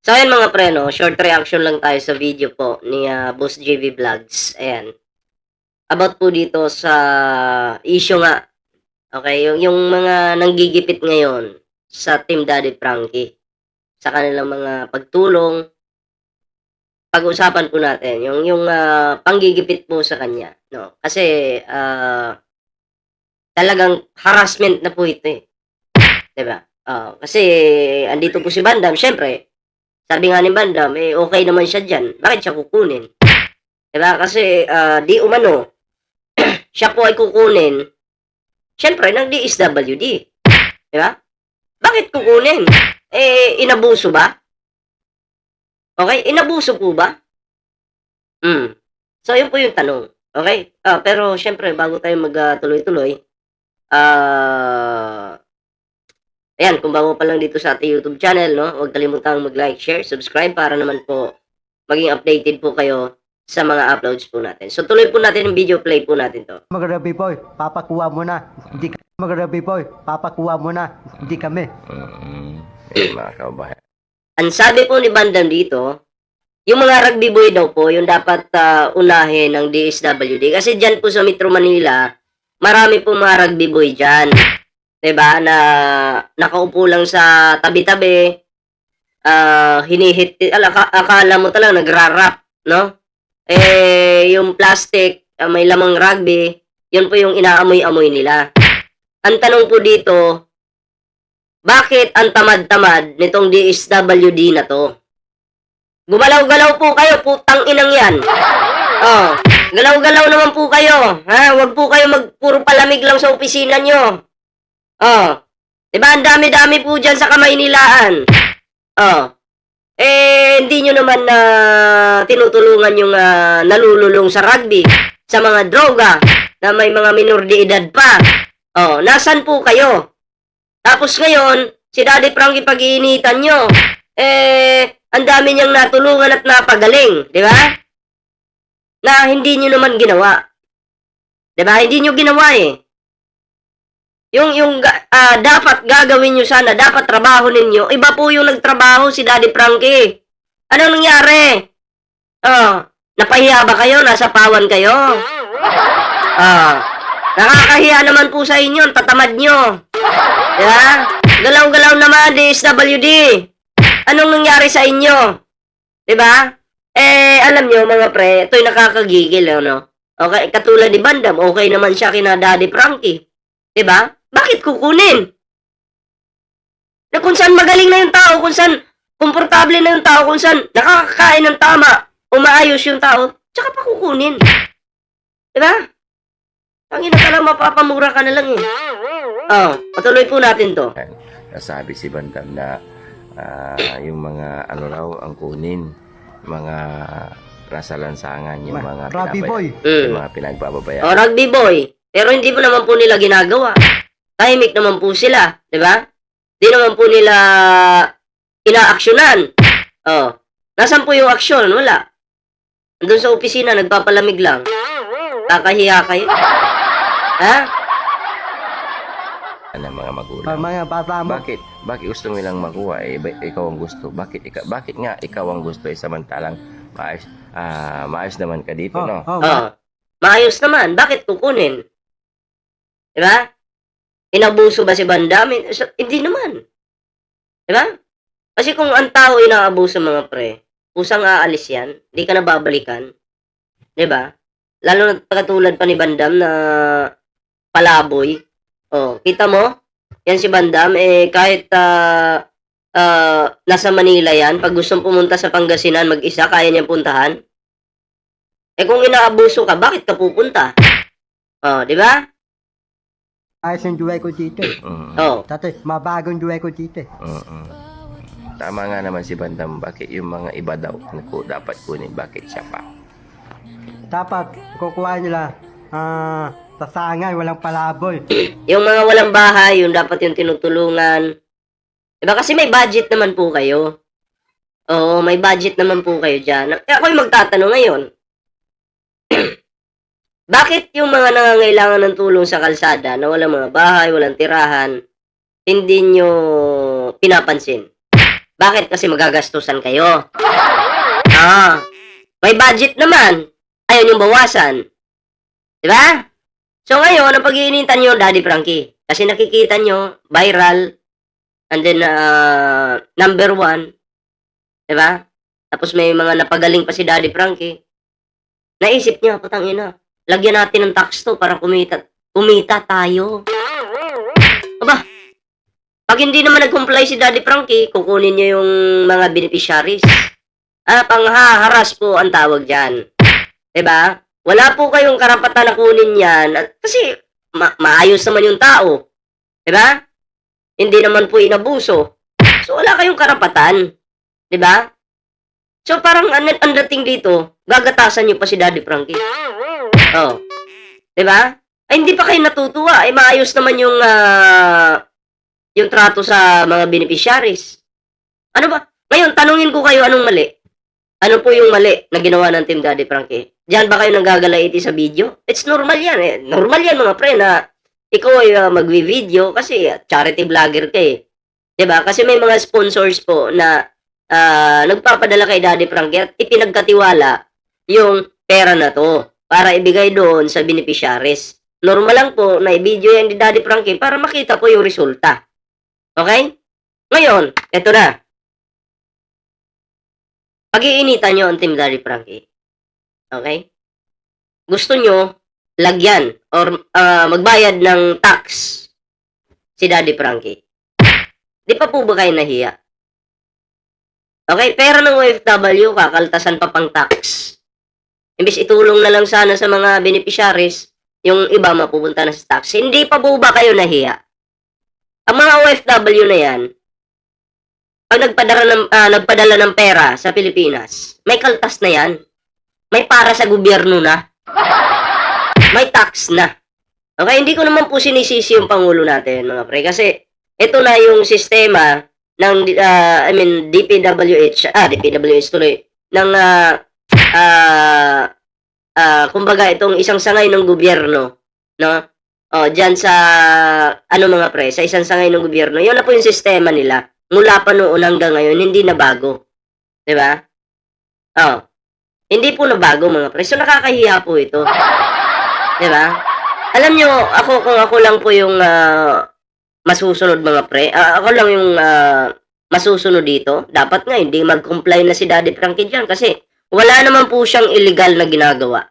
So ayan mga pre 'no, short reaction lang tayo sa video po ni, Boss JV Vlogs, ayan. About po dito sa issue nga, okey, yung mga nanggigipit ngayon sa Team Daddy Frankie, sa kanilang mga pagtulong. Pag-usapan po natin yung panggigipit po sa kanya 'no, kasi, talagang harassment na po ito, 'di ba? Oo, kasi andito po si Bandam siyempre, sabi nga ni Bandam, eh, okey naman siya diyan, bakit siya kukunin? 'Di ba? Kasi, di umano, siya po ay kukunin, siyempre ng DSWD, 'di ba? Bakit kukunin? Eh, inabuso ba? Okey, inabuso po ba? Hmm. So, yun po yung tanong, okey? Pero siyempre bago tayo tuloy-tuloy, ah, ayan kung bago pa lang dito sa ating YouTube channel 'no, huwag kalimutang mag-like, share, subscribe para naman po maging updated po kayo sa mga uploads po natin. So, tuloy po natin yung video, play po natin 'to. Maganda Biboy, papakuha mo na. Hindi ka maganda Biboy, papakuha mo na. Hindi kami. Ayun mga kababayan. Ang sabi po ni Bandam dito, yung mga rugby boy daw po yung dapat, unahin ng DSWD kasi diyan po sa Metro Manila, marami pong mga rugby boy diyan, 'di ba, na nakaupo lang sa tabi-tabi, akala mo talaga nagra-rap 'no? Eh, yung plastic, may lamang rugby, yun po yung inaamoy-amoy nila. Ang tanong po dito, bakit ang tamad-tamad nitong DSWD na 'to? Gumalaw-galaw po kayo, putang inang 'yan. Oh, galaw-galaw naman po kayo, ha? Wag po kayo puro palamig lang sa opisina niyo. Oh, 'di ba ang dami-dami po diyan sa Kamaynilaan. Oh, eh hindi niyo naman na tinutulungan yung nalululong sa rugby, sa mga droga, na may mga minor de edad pa. Oh, nasaan po kayo? Tapos ngayon, si Daddy Frankie pag-iinitan niyo, eh ang dami niyang natulungan at napagaling, 'di ba? Na hindi niyo naman ginawa. 'Di ba? Hindi niyo ginawa eh. Dapat gagawin niyo sana, dapat trabaho ninyo. Iba po yung nagtrabaho si Daddy Frankie. Anong nangyari? Oh, napahiya ba kayo? Nasa pawan kayo? Nakakahiya naman po sa inyo, ang tatamad nyo. 'Di ba? Galaw-galaw naman, DSWD. Anong nangyari sa inyo? 'Di ba? Eh, alam nyo mga pre, ito'y nakakagigil, ano? Okay, katulad ni Bandam, okay naman siya kina Daddy Frankie. 'Di ba? Bakit kukunin? Na kung saan magaling na yung tao, kung saan komportable na yung tao, kung saan nakakakain ng tama, umaayos yung tao, tsaka pa kukunin. 'Di ba? Ang ina ka lang, mapapamura ka na lang eh. Patuloy po natin 'to. Nasabi si Bandam na yung mga ano raw ang kunin, mga nasa lansangan, yung mga Rugby boy. yung mga pinagbababayan. Rugby boy. Pero hindi mo naman po nila ginagawa. Tahimik naman po sila, 'di ba? Di naman po nila inaaksyonan. Nasaan po yung aksyon? Wala. Andun sa opisina, nagpapalamig lang. Kakahiya kayo. Ha? Ng mga magulang. Mga bata mo. Bakit gusto mo nilang makuha ikaw ang gusto? Bakit nga ikaw ang gusto samantalang maayos naman ka dito, no? Maayos naman. Bakit kukunin? Diba? Inabuso ba si Bandam? Hindi naman. Diba? Kasi kung ang tao inaabuso mga pre, kusang aalis yan, hindi ka na babalikan. Diba? Lalo na katulad pa ni Bandam na palaboy. Kita mo? Yan si Bandam, kahit nasa Manila yan, pag gustong pumunta sa Pangasinan mag-isa, kaya niyang puntahan. Eh kung inaabuso ka, bakit ka pupunta? Di ba? Ayos yung duway ko dito. Tatay, mabagong duway ko dito. Tama nga naman si Bandam, bakit yung mga iba daw dapat kunin, bakit siya pa? Dapat kukuha nila sasangan, walang palaboy. Yung mga walang bahay, yung dapat yung tinutulungan. Diba kasi may budget naman po kayo. Oo, may budget naman po kayo dyan. Ako yung magtatanong ngayon. Bakit yung mga nangangailangan ng tulong sa kalsada na walang mga bahay, walang tirahan, hindi nyo pinapansin? Bakit? Kasi magagastusan kayo. Ah, may budget naman. Ayaw niyong bawasan. Di ba? So ngayon, ang pag-iinitan niyo, Daddy Frankie. Kasi nakikita niyo, viral, and then, number 1. Di ba? Tapos may mga napagaling pa si Daddy Frankie. Naisip niya, putang ina, lagyan natin ng tax to para kumita tayo. Aba, pag hindi naman nag-comply si Daddy Frankie, kukunin niya yung mga beneficiaries. Panghaharas po ang tawag dyan. Diba? Wala po kayong karapatan na kunin yan. Kasi, maayos naman yung tao. Diba? Hindi naman po inabuso. So, wala kayong karapatan. Diba? So, parang ang dating dito, gagatasan niyo pa si Daddy Frankie. Oh. Diba? Ay, hindi pa kayo natutuwa. Ay, maayos naman yung trato sa mga beneficiaries. Ano ba? Ngayon, tanungin ko kayo anong mali. Ano po yung mali na ginawa ng Team Daddy Frankie? Diyan ba kayo nanggagalaiti sa video? It's normal yan eh. Normal yan mga pre na ikaw ay magvi-video kasi charity vlogger ka eh. Diba? Kasi may mga sponsors po na nagpapadala kay Daddy Frankie at ipinagkatiwala yung pera na to para ibigay doon sa beneficiaries. Normal lang po na i-video yan ni Daddy Frankie para makita po yung resulta. Okay? Ngayon, eto na. Pag-iinitan nyo ang Team Daddy Frankie. Okay? Gusto nyo lagyan or magbayad ng tax si Daddy Frankie. Di pa po ba kayo nahiya? Okay? Pera ng OFW, kakaltasan pa pang tax. Imbis itulong na lang sana sa mga beneficiaries, yung iba mapupunta na sa tax. Hindi pa po ba kayo nahiya? Ang mga OFW na yan, pag nagpadala ng pera sa Pilipinas, may kaltas na yan. May para sa gobyerno na. May tax na. Okay, hindi ko naman po sinisisi yung Pangulo natin, mga pre. Kasi, ito na yung sistema ng, DPWH tuloy, ng, kumbaga, itong isang sangay ng gobyerno, no? Dyan sa, mga pre, sa isang sangay ng gobyerno, yun na po yung sistema nila. Mula pa noon hanggang ngayon, hindi na bago. Diba? Hindi po na bago mga pre. So, nakakahiya po ito. Diba? Alam nyo, kung ako lang po yung masusunod mga pre, ako lang yung masusunod dito, dapat nga hindi mag-comply na si Daddy Frankie dyan kasi wala naman po siyang illegal na ginagawa.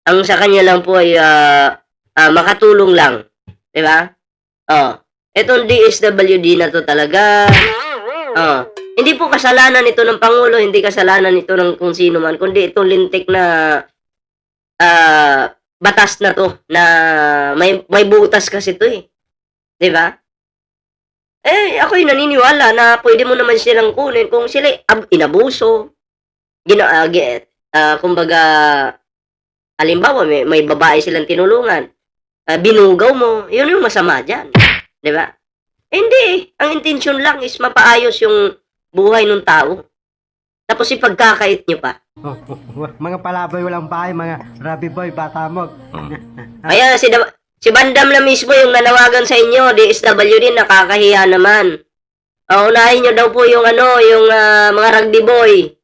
Ang sa kanya lang po ay makatulong lang. Diba? Itong DSWD na to talaga. Hindi po kasalanan ito ng Pangulo, hindi kasalanan ito ng kung sino man, kundi itong lintik na batas na to na may butas kasi to eh. 'Di ba? Ako'y naniniwala na pwede mo naman silang kunin kung sila inabuso. Kumbaga halimbawa may babae silang tinulungan. Binugaw mo, yun yung masama diyan. 'Di ba? Hindi, ang intensyon lang is mapaayos yung buhay ng tao. Tapos ipagkakait nyo pa. Mga palaboy walang bahay, mga Rabi Boy, Batamog. Kaya si Bandam na mismo yung nanawagan sa inyo, DSWD, nakakahiya naman. Unahin nyo daw po yung mga rugby boy.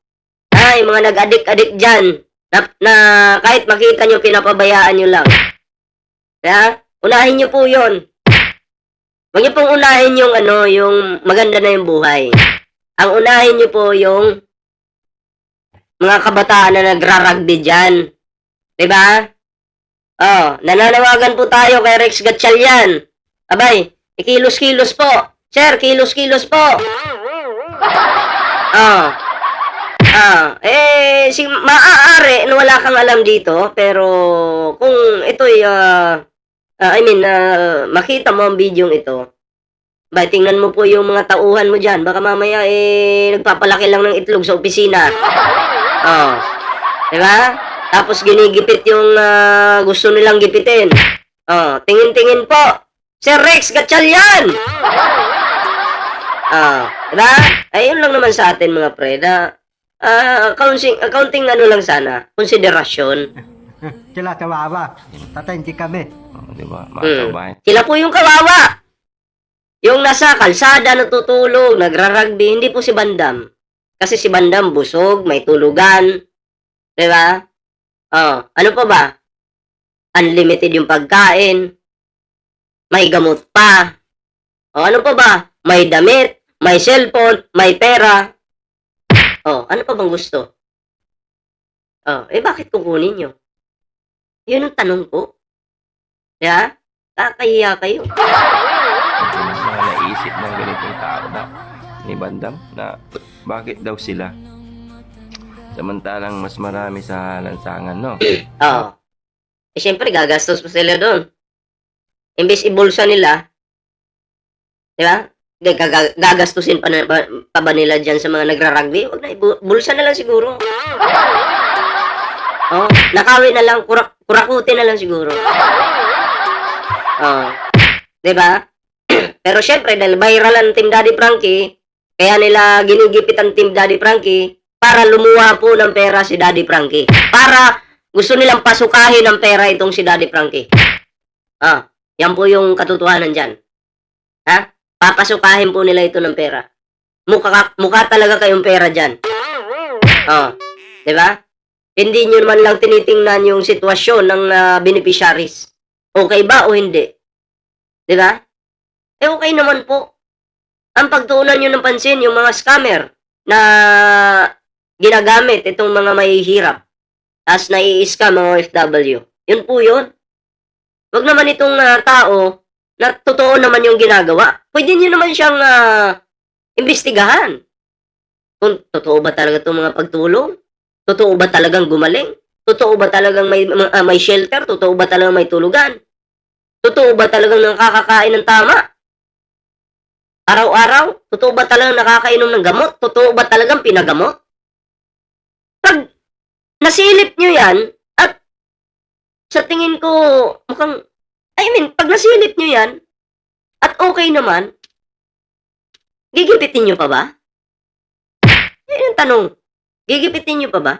Ay, mga nag-adik-adik dyan. Na kahit makita nyo, pinapabayaan nyo lang. Kaya, unahin nyo po yun. Huwag niyo pong unahin yung maganda na yung buhay. Ang unahin niyo po yung mga kabataan na nagra-rugby dyan. Diba? Nananawagan po tayo kay Rex Gatchalian. Abay, kilos-kilos po. Sir, kilos-kilos po. Maaari na wala kang alam dito, pero kung ito'y makita mo ang video ito, tingnan mo po yung mga tauhan mo dyan. Baka mamaya, nagpapalaki lang ng itlog sa opisina. Diba? Tapos ginigipit yung gusto nilang gipitin. Tingin-tingin po. Sir Rex Gatchalian! Diba? Ayun lang naman sa atin mga pre. Accounting lang sana. Konsiderasyon. Sila kawawa. Tatay, hindi kami. Di ba? Mga kababayan. Sila po yung kawawa. Yung nasa kalsada natutulog, nagra-rugby, hindi po si Bandam. Kasi si Bandam busog, may tulugan, 'di ba? Oh, ano pa ba? Unlimited yung pagkain, may gamot pa. Oh, ano pa ba? May damit, may cellphone, may pera. Oh, ano pa bang gusto? Oh, bakit kukunin nyo? Yun ang tanong ko. Yeah? Kakahiya kayo. Hindi na naisip ng ganitong tao na ni Bandam na bakit daw sila samantalang mas marami sa lansangan, no? Oo. Siyempre, gagastos pa sila doon. Imbes ibulsa nila, di ba? Gagastusin pa ba nila dyan sa mga nagra-rugby? Huwag na, bulsa na lang siguro. Oh, nakawi na lang, kurakuti na lang siguro. Oh, di ba? Pero syempre, dahil viral ang Team Daddy Frankie, kaya nila ginigipit ang Team Daddy Frankie para lumuha po ng pera si Daddy Frankie. Para gusto nilang pasukahin ng pera itong si Daddy Frankie. Ah, yan po yung katotohanan dyan. Ha? Papasukahin po nila ito ng pera. Mukha talaga kayong pera dyan. Oh, di ba? Hindi nyo naman lang tinitingnan yung sitwasyon ng beneficiaries. Okay ba o hindi? Di ba? Okay naman po. Ang pagtuunan nyo ng pansin, yung mga scammer na ginagamit itong mga mahihirap as nai-scam mga OFW. Yun po yun. Wag naman itong tao na totoo naman yung ginagawa. Pwede nyo naman siyang imbestigahan. Kung totoo ba talaga itong mga pagtulong? Totoo ba talagang gumaling? Totoo ba talagang may shelter? Totoo ba talagang may tulugan? Totoo ba talagang nakakakain ng tama? Araw-araw? Totoo ba talagang nakakainom ng gamot? Totoo ba talagang pinagamot? Pag nasilip nyo yan, at sa tingin ko, mukhang, pag nasilip nyo yan, at okay naman, gigipitin nyo pa ba? Yan yung tanong. Gigipitin nyo pa ba?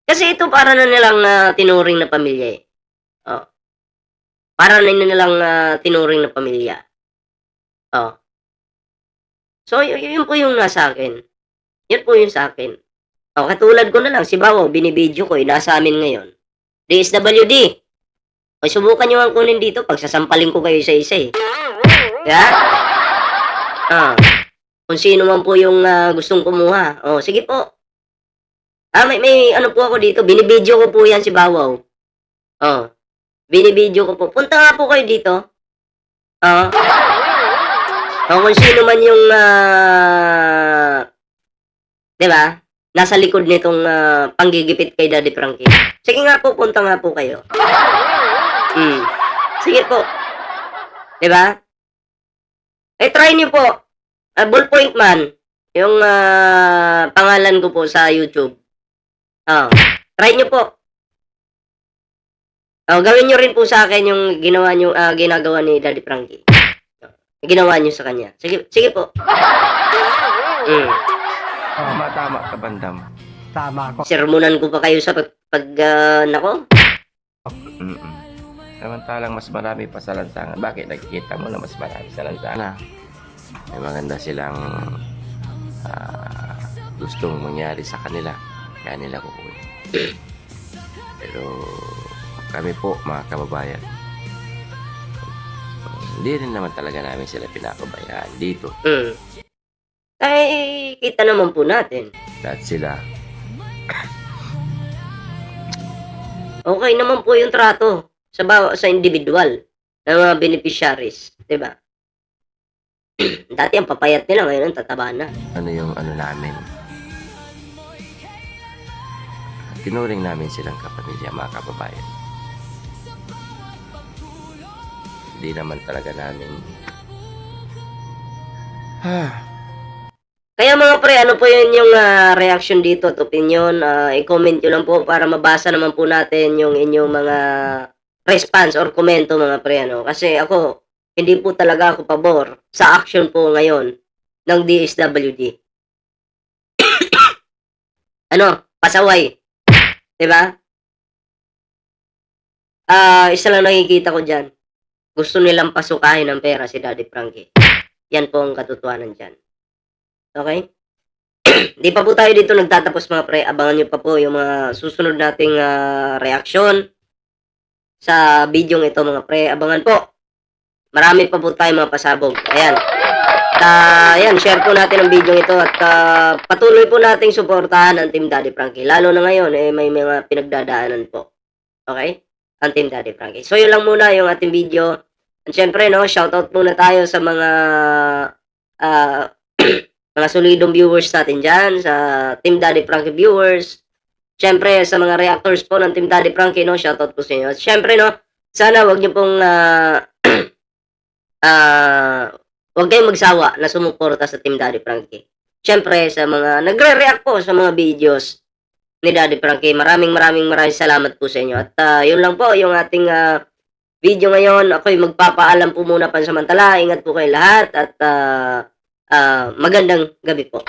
Kasi ito para na nilang tinuring na pamilya eh. Oh. Para na nilang tinuring na pamilya. Oh. So, yun po yung nasa akin. Yun po yung sa akin. Oh, katulad ko na lang, si Bawo, binibidyo ko, nasa amin ngayon. DSWD. O, subukan nyo ang kunin dito, pagsasampalin ko kayo isa-isa eh. Yeah? Ah. Kung sino man po yung gustong kumuha. Oh, sige po. May ano po ako dito, binibidyo ko po yan si Bawaw. Oh. Binibidyo ko po. Punta nga po kayo dito. Oh. O kung sino man yung 'di ba? Nasa likod nitong panggigipit kay Daddy Frankie. Sige nga po, punta nga po kayo. Sige po. 'Di ba? Try niyo po. Ballpoint Man. Yung pangalan ko po sa YouTube. Oh, try niyo po. Oh, gawin niyo rin po sa akin yung ginagawa ni Daddy Frankie. Ginawa niyo sa kanya. Sige po. Tama ka, Bandam. Tama ako. Sermonan ko pa kayo sa nako. Samantalang mas marami pa sa lansangan. Bakit nakikita mo na mas marami sa lansangan? May maganda silang gustong mangyari sa kanila. Kaya nila kukunin. Pero kami po, mga kababayan, hindi rin naman talaga namin sila pinapabayaan dito. Ay, kita naman po natin. Dahil sila, Okay naman po yung trato sa individual ng mga beneficiaries, 'di ba? Dati ang papayat nila, ngayon ang tataba na. ano yung ano namin. Tinuring namin silang kapamilya, mga kababayan. Hindi naman talaga namin Kaya mga pre, ano po yun yung reaction dito at opinion? I-comment nyo lang po para mabasa naman po natin yung inyong mga response or komento mga pre. Ano? Kasi ako, hindi po talaga ako pabor sa action po ngayon ng DSWD. Pasaway. Diba? Isa lang nakikita ko dyan. gusto nilang pasukahin ng pera si Daddy Frankie. Yan po ang katotohanan dyan. Okay? Di pa po tayo dito nagtatapos mga pre. Abangan nyo pa po yung mga susunod nating reaksyon sa video ito mga pre. Abangan po. Marami pa po tayo mga pasabog. Ayan. Ayan, share po natin ang video ito at patuloy po nating suportahan ang Team Daddy Frankie. Lalo na ngayon, may mga pinagdadaanan po. Okay? Ang Team Daddy Frankie. So, yun lang muna yung ating video. At syempre, no, shoutout muna tayo sa mga mga solidong viewers natin dyan, sa Team Daddy Frankie viewers. Syempre, sa mga reactors po ng Team Daddy Frankie, no, shoutout po sa inyo. At syempre, no, sana wag niyo pong wag kayong magsawa na sumuporta sa Team Daddy Frankie. Syempre, sa mga nagre-react po sa mga videos ni Daddy Frankie, maraming salamat po sa inyo. At yun lang po yung ating video ngayon. Ako'y magpapaalam po muna pansamantala. Ingat po kayo lahat at magandang gabi po.